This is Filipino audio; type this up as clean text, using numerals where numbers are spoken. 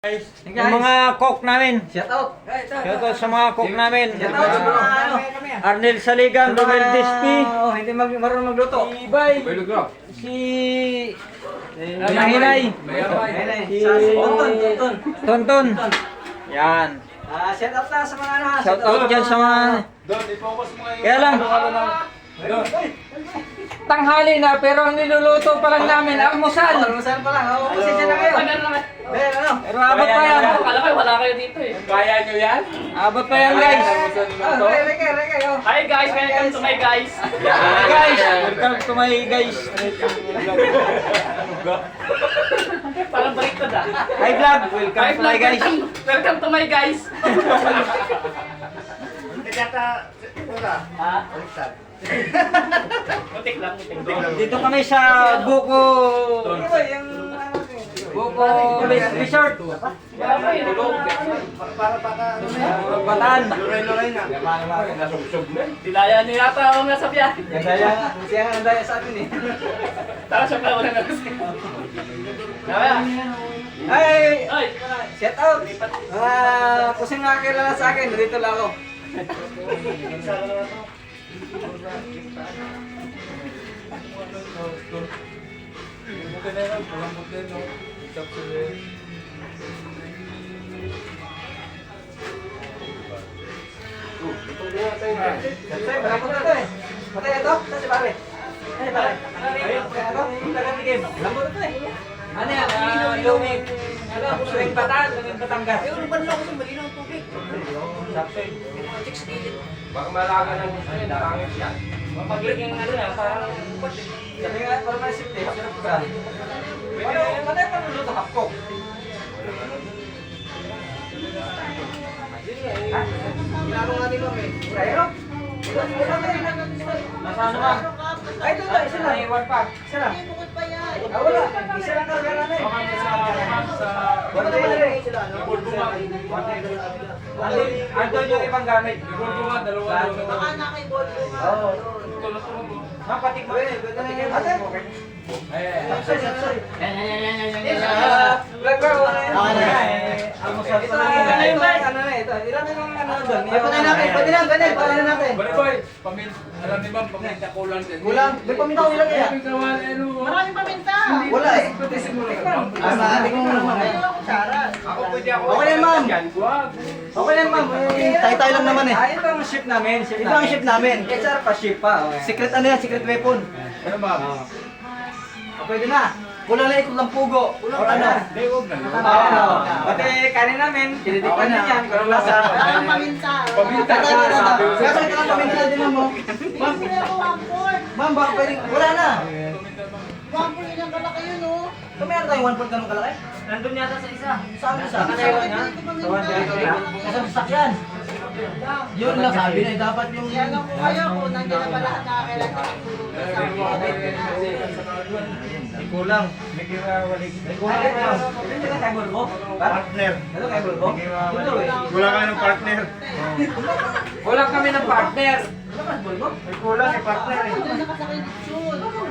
Yung mga cook namin. Shout out. Shout out sa mga cook namin. Shout out sa mga ano. Arnel Saligan, Romel Dispi. Hindi marunong magluto. Si Ibay. Si Mahinay. Si Tonton. Yan. Shout out na sa mga ano. Shout out dyan sa mga... Kaya lang. Tanghali na pero ang niluluto pa lang namin almusal. Almusal pa lang. Pasensya na kayo. Pero abot pa yan. Akala ko wala kayo dito eh. Kaya nyo yan? Abot pa yan guys. Hi guys, welcome to my guys. Guys, welcome to my guys. Parang baliktad ah. Hi vlog, welcome to my guys. Welcome to my guys. Ha? Mutik lang, mutik lang. Dito kami sa Buko Resort. Bataan. Dilaya niyo yata ako nasa biyahe. Siya nga nandaya sa atin eh. Tara siya pala wala na kasi. Kaya. Ay! Ay! Shout out! Kung sino nakakilala sa akin, dito lang ako. Siyempre, malambot na ito eh. Matay ito? Saan si pare? Ay, pare. Malambot na ito eh. Ano yan? Luming. Luming Batangas. Yung banlaw kasi malinaw ang tubig. Baka malaga ng gusto yun, nakangit yan. Mapagiging ano yan, parang Sabi nga, parang may sip eh. Sarap ka. Matay pa nuluto hapkok. Ginano nga din kami. Pero? Nasaan ba? Ay, ito ba? Isa lang. Iwan pa. Isa lang. Hindi bukod pa yan. Wala. Isa lang karga namin. Wala naman na rin. Andun yung ibang gamit. Baka na kay Bol. Oo. Mapatik mo. Ate? Vlog ba? Almusal Ito pa lang na yun. ano na ito. Ilan na yung ano doon? Pwede natin. Pwede lang. Ganyan. Pwede na natin. Alam ni Ma'am, paminta kulang din. Kulang. May paminta ko ilang kaya? Maraming paminta. Wala eh. Ate ko muna ma'am. Ayun ang kutsara. Ako pwede ako. Okay na ma'am. Wag. Okay lang ma'am. Tayo lang naman eh. Ito ang ship namin. Ito ang ship namin. HR pa ship pa. Secret ano yan? Secret weapon. Ano ma'am? Pwede na. Kulang lang ito lang pugo. Or ano? Hindi, huwag na. Pati kanin namin. Kinitipan din yan. Kung nasa. Maraming paminta. Paminta ka. Kasi ito lang paminta din ma'am. Ma'am, Hindi ako wamport. ma'am baka pwedeng. Wala na. Wamport yun ang kalaki yun oh. Kung meron tayong 1 point ganun kalaki? nandun yata sa isa. Saan isa? Sabi ko dito paminta. Nasa sasakyan. Yun lang sabi na dapat yung Yan ang kung kayo kung nandiyan na ba lahat na kailangan May kulang. May kiwawalik. May kulang. Ito ka kay Bulbo? Partner. Ito kay Bulbo? Wala ka ng partner. Kulang kami ng partner. Ito kay Bulbo? May kulang eh partner eh. Doon nakasakay dito.